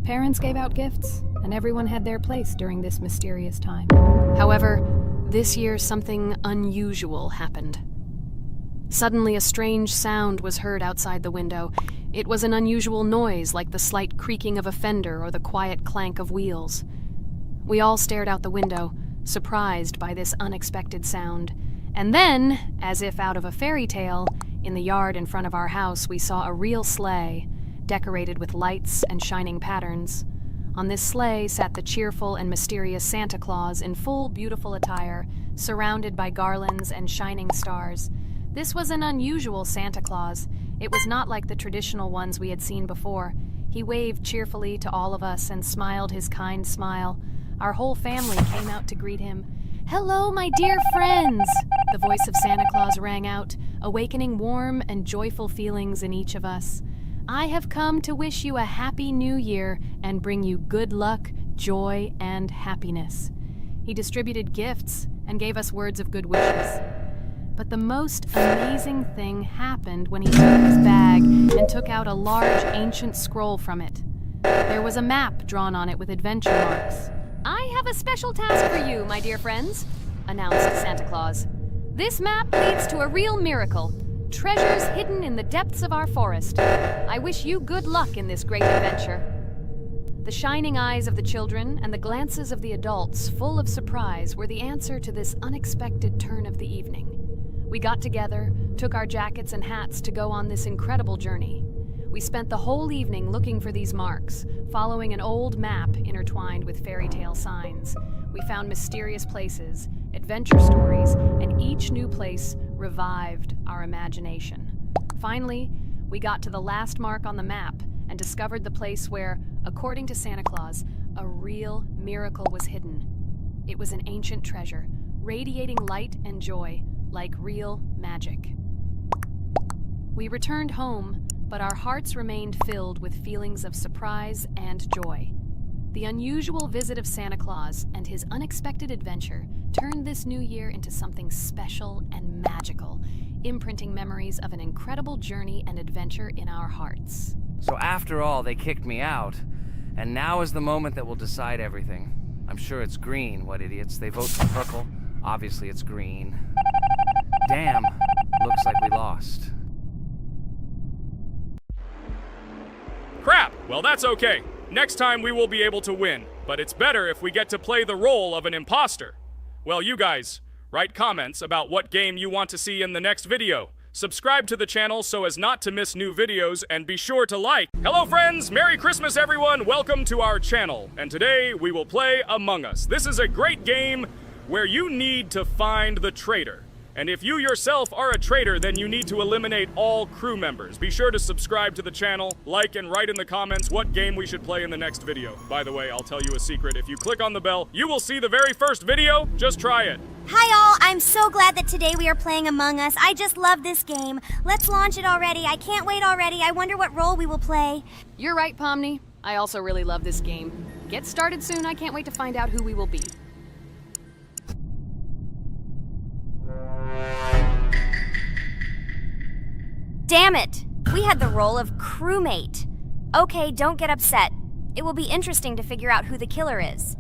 C: Parents gave out gifts, and everyone had their place during this mysterious time. However, this year something unusual happened. Suddenly a strange sound was heard outside the window. It was an unusual noise, like the slight creaking of a fender or the quiet clank of wheels. We all stared out the window, surprised by this unexpected sound. And then, as if out of a fairy tale, in the yard in front of our house we saw a real sleigh, decorated with lights and shining patterns. On this sleigh sat the cheerful and mysterious Santa Claus in full beautiful attire, surrounded by garlands and shining stars. This was an unusual Santa Claus. It was not like the traditional ones we had seen before. He waved cheerfully to all of us and smiled his kind smile. Our whole family came out to greet him. "Hello, my dear friends!" the voice of Santa Claus rang out, awakening warm and joyful feelings in each of us. "I have come to wish you a happy new year and bring you good luck, joy, and happiness." He distributed gifts and gave us words of good wishes. But the most amazing thing happened when he took his bag and took out a large ancient scroll from it. There was a map drawn on it with adventure marks. "I have a special task for you, my dear friends," announced Santa Claus. "This map leads to a real miracle. Treasures hidden in the depths of our forest. I wish you good luck in this great adventure." The shining eyes of the children and the glances of the adults, full of surprise, were the answer to this unexpected turn of the evening. We got together, took our jackets and hats to go on this incredible journey. We spent the whole evening looking for these marks, following an old map intertwined with fairy tale signs. We found mysterious places, adventure stories, and each new place revived our imagination. Finally, we got to the last mark on the map and discovered the place where, according to Santa Claus, a real miracle was hidden. It was an ancient treasure, radiating light and joy, like real magic. We returned home, but our hearts remained filled with feelings of surprise and joy. The unusual visit of Santa Claus and his unexpected adventure turned this new year into something special and magical, imprinting memories of an incredible journey and adventure in our hearts.
A: So after all, they kicked me out, and now is the moment that will decide everything. I'm sure it's green, what idiots. They vote for purple. Obviously it's green. Damn, looks like we lost.
D: Crap! Well, that's okay. Next time we will be able to win, but it's better if we get to play the role of an imposter. Well, you guys, write comments about what game you want to see in the next video. Subscribe to the channel so as not to miss new videos, and be sure to like. Hello friends, Merry Christmas everyone, welcome to our channel. And today we will play Among Us. This is a great game where you need to find the traitor. And if you yourself are a traitor, then you need to eliminate all crew members. Be sure to subscribe to the channel, like, and write in the comments what game we should play in the next video. By the way, I'll tell you a secret. If you click on the bell, you will see the very first video. Just try it.
B: Hi all, I'm so glad that today we are playing Among Us. I just love this game. Let's launch it already. I can't wait already. I wonder what role we will play.
C: You're right, Pomni. I also really love this game. Get started soon. I can't wait to find out who we will be.
B: Damn it! We had the role of crewmate. Okay, don't get upset. It will be interesting to figure out who the killer is.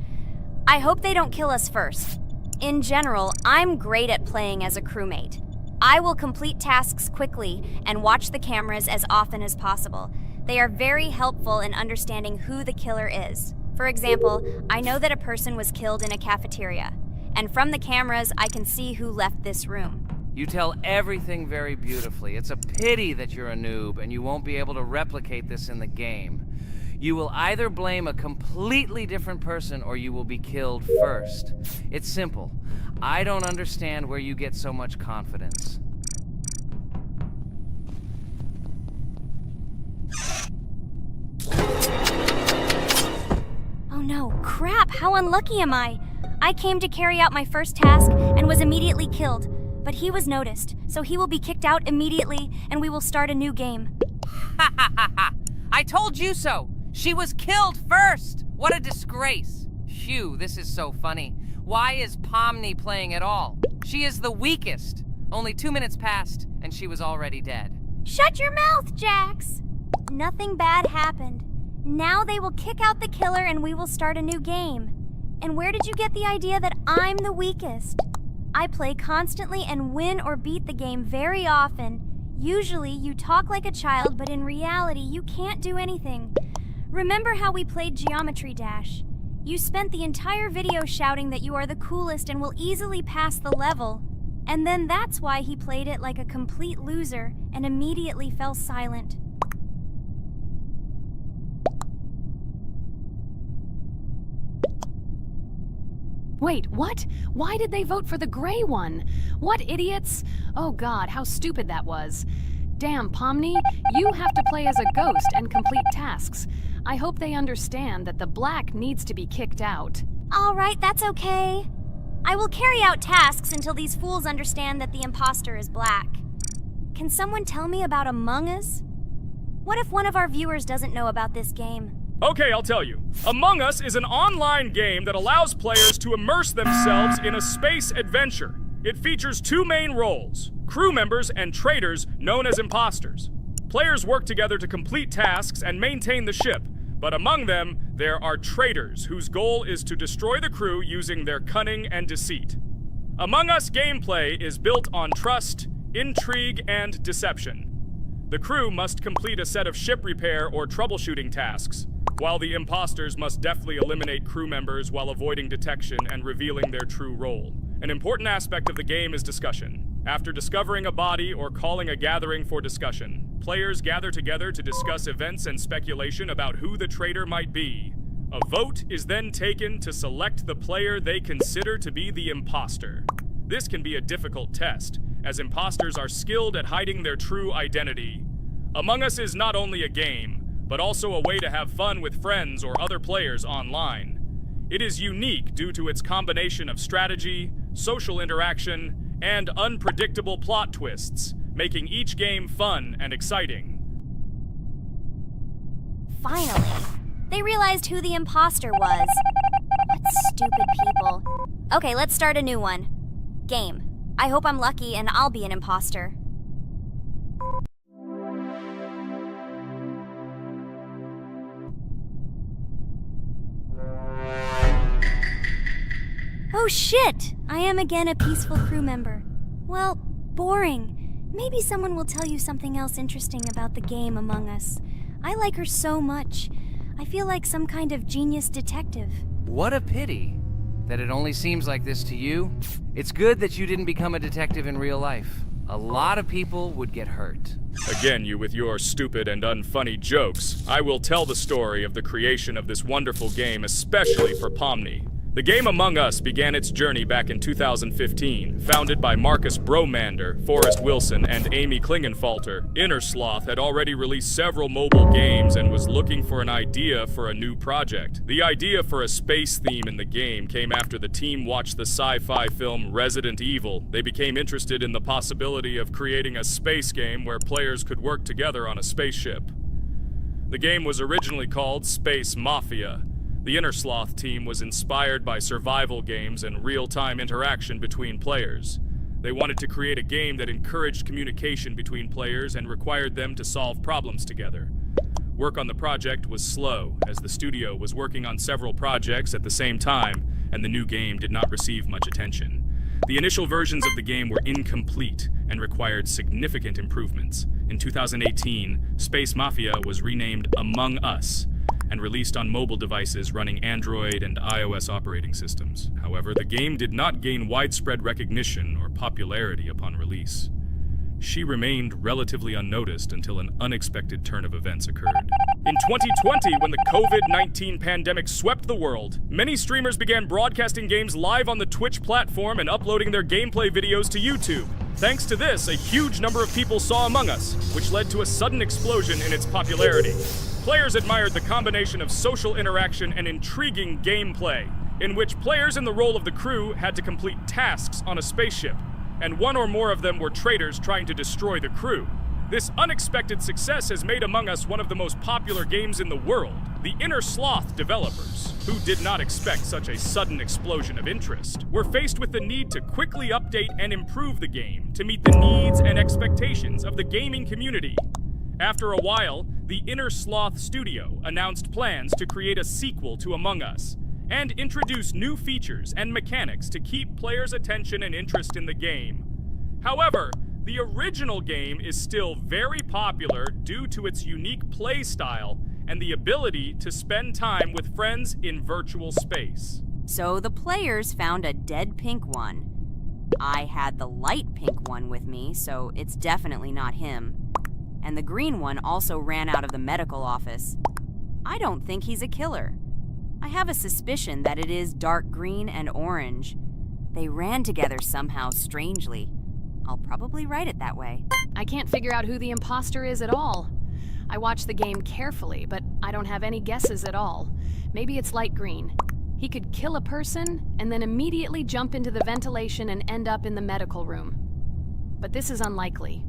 B: I hope they don't kill us first. In general, I'm great at playing as a crewmate. I will complete tasks quickly and watch the cameras as often as possible. They are very helpful in understanding who the killer is. For example, I know that a person was killed in a cafeteria, and from the cameras, I can see who left this room.
A: You tell everything very beautifully. It's a pity that you're a noob and you won't be able to replicate this in the game. You will either blame a completely different person or you will be killed first. It's simple. I don't understand where you get so much confidence.
B: Oh no, crap, how unlucky am I? I came to carry out my first task and was immediately killed. But he was noticed, so he will be kicked out immediately, and we will start a new game.
A: Ha ha ha ha! I told you so! She was killed first! What a disgrace! Phew, this is so funny. Why is Pomni playing at all? She is the weakest. Only 2 minutes passed, and she was already dead.
B: Shut your mouth, Jax! Nothing bad happened. Now they will kick out the killer and we will start a new game. And where did you get the idea that I'm the weakest? I play constantly and win or beat the game very often. Usually, you talk like a child, but in reality, you can't do anything. Remember how we played Geometry Dash? You spent the entire video shouting that you are the coolest and will easily pass the level. And then that's why he played it like a complete loser and immediately fell silent.
C: Wait, what? Why did they vote for the gray one? What idiots? Oh god, how stupid that was. Damn, Pomni, you have to play as a ghost and complete tasks. I hope they understand that the black needs to be kicked out.
B: All right, that's okay. I will carry out tasks until these fools understand that the imposter is black. Can someone tell me about Among Us? What if one of our viewers doesn't know about this game?
D: Okay, I'll tell you. Among Us is an online game that allows players to immerse themselves in a space adventure. It features 2 main roles, crew members and traitors known as imposters. Players work together to complete tasks and maintain the ship, but among them, there are traitors whose goal is to destroy the crew using their cunning and deceit. Among Us gameplay is built on trust, intrigue, and deception. The crew must complete a set of ship repair or troubleshooting tasks, while the imposters must deftly eliminate crew members while avoiding detection and revealing their true role. An important aspect of the game is discussion. After discovering a body or calling a gathering for discussion, players gather together to discuss events and speculation about who the traitor might be. A vote is then taken to select the player they consider to be the imposter. This can be a difficult test, as imposters are skilled at hiding their true identity. Among Us is not only a game, but also a way to have fun with friends or other players online. It is unique due to its combination of strategy, social interaction, and unpredictable plot twists, making each game fun and exciting.
B: Finally, they realized who the imposter was. What stupid people. Okay, let's start a new one. Game. I hope I'm lucky and I'll be an imposter. Oh Oh shit! I am again a peaceful crew member. Well, boring. Maybe someone will tell you something else interesting about the game Among Us. I like her so much. I feel like some kind of genius detective.
A: What a pity that it only seems like this to you. It's good that you didn't become a detective in real life. A lot of people would get hurt.
D: Again, you with your stupid and unfunny jokes. I will tell the story of the creation of this wonderful game, especially for Pomni. The game Among Us began its journey back in 2015. Founded by Marcus Bromander, Forrest Wilson, and Amy Klingenfalter, Innersloth had already released several mobile games and was looking for an idea for a new project. The idea for a space theme in the game came after the team watched the sci-fi film Resident Evil. They became interested in the possibility of creating a space game where players could work together on a spaceship. The game was originally called Space Mafia. The Innersloth team was inspired by survival games and real-time interaction between players. They wanted to create a game that encouraged communication between players and required them to solve problems together. Work on the project was slow, as the studio was working on several projects at the same time, and the new game did not receive much attention. The initial versions of the game were incomplete and required significant improvements. In 2018, Space Mafia was renamed Among Us, and released on mobile devices running Android and iOS operating systems. However, the game did not gain widespread recognition or popularity upon release. She remained relatively unnoticed until an unexpected turn of events occurred. In 2020, when the COVID-19 pandemic swept the world, many streamers began broadcasting games live on the Twitch platform and uploading their gameplay videos to YouTube. Thanks to this, a huge number of people saw Among Us, which led to a sudden explosion in its popularity. Players admired the combination of social interaction and intriguing gameplay, in which players in the role of the crew had to complete tasks on a spaceship, and one or more of them were traitors trying to destroy the crew. This unexpected success has made Among Us one of the most popular games in the world. The Innersloth developers, who did not expect such a sudden explosion of interest, were faced with the need to quickly update and improve the game to meet the needs and expectations of the gaming community. After a while, the Innersloth studio announced plans to create a sequel to Among Us and introduce new features and mechanics to keep players' attention and interest in the game. However, the original game is still very popular due to its unique play style and the ability to spend time with friends in virtual space.
F: So the players found a dead pink one. I had the light pink one with me, so it's definitely not him. And the green one also ran out of the medical office. I don't think he's a killer. I have a suspicion that it is dark green and orange. They ran together somehow strangely. I'll probably write it that way.
C: I can't figure out who the imposter is at all. I watched the game carefully, but I don't have any guesses at all. Maybe it's light green. He could kill a person and then immediately jump into the ventilation and end up in the medical room. But this is unlikely.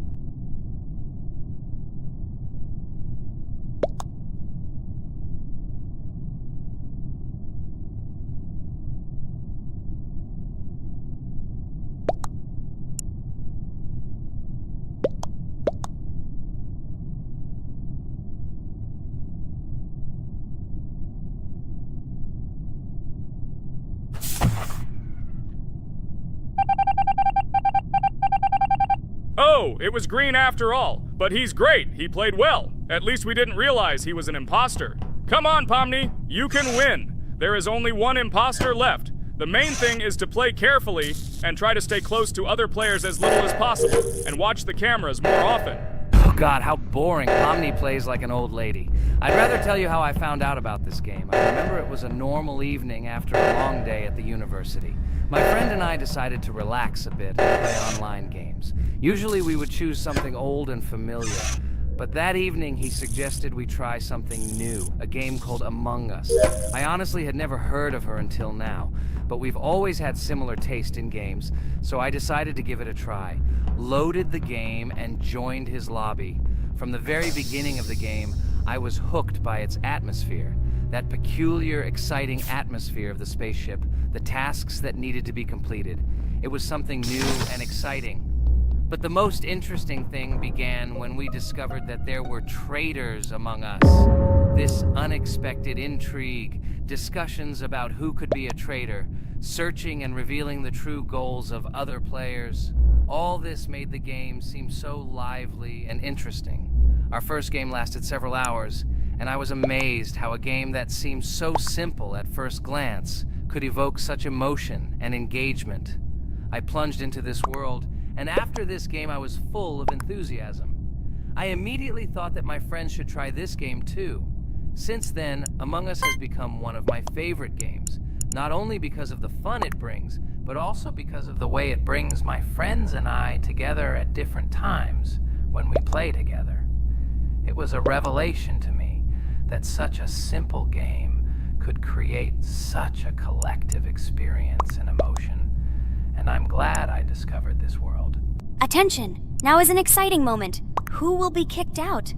D: Oh, it was green after all. But he's great. He played well. At least we didn't realize he was an imposter. Come on, Pomni. You can win. There is only one imposter left. The main thing is to play carefully and try to stay close to other players as little as possible and watch the cameras more often.
A: Oh God, how boring. Pomni plays like an old lady. I'd rather tell you how I found out about this game. I remember it was a normal evening after a long day at the university. My friend and I decided to relax a bit and play online games. Usually we would choose something old and familiar, but that evening he suggested we try something new, a game called Among Us. I honestly had never heard of her until now, but we've always had similar taste in games, so I decided to give it a try. Loaded the game and joined his lobby. From the very beginning of the game, I was hooked by its atmosphere. That peculiar, exciting atmosphere of the spaceship, the tasks that needed to be completed. It was something new and exciting. But the most interesting thing began when we discovered that there were traitors among us. This unexpected intrigue, discussions about who could be a traitor, searching and revealing the true goals of other players. All this made the game seem so lively and interesting. Our first game lasted several hours, and I was amazed how a game that seemed so simple at first glance could evoke such emotion and engagement. I plunged into this world, and after this game I was full of enthusiasm. I immediately thought that my friends should try this game too. Since then, Among Us has become one of my favorite games, not only because of the fun it brings, but also because of the way it brings my friends and I together at different times when we play together. It was a revelation to me that such a simple game could create such a collective experience and emotion, and I'm glad I discovered this world.
B: Attention! Now is an exciting moment. Who will be kicked out?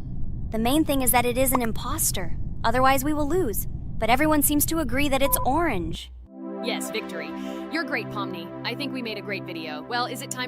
B: The main thing is that it is an imposter. Otherwise, we will lose. But everyone seems to agree that it's orange.
C: Yes, victory. You're great, Pomni. I think we made a great video. Well, is it time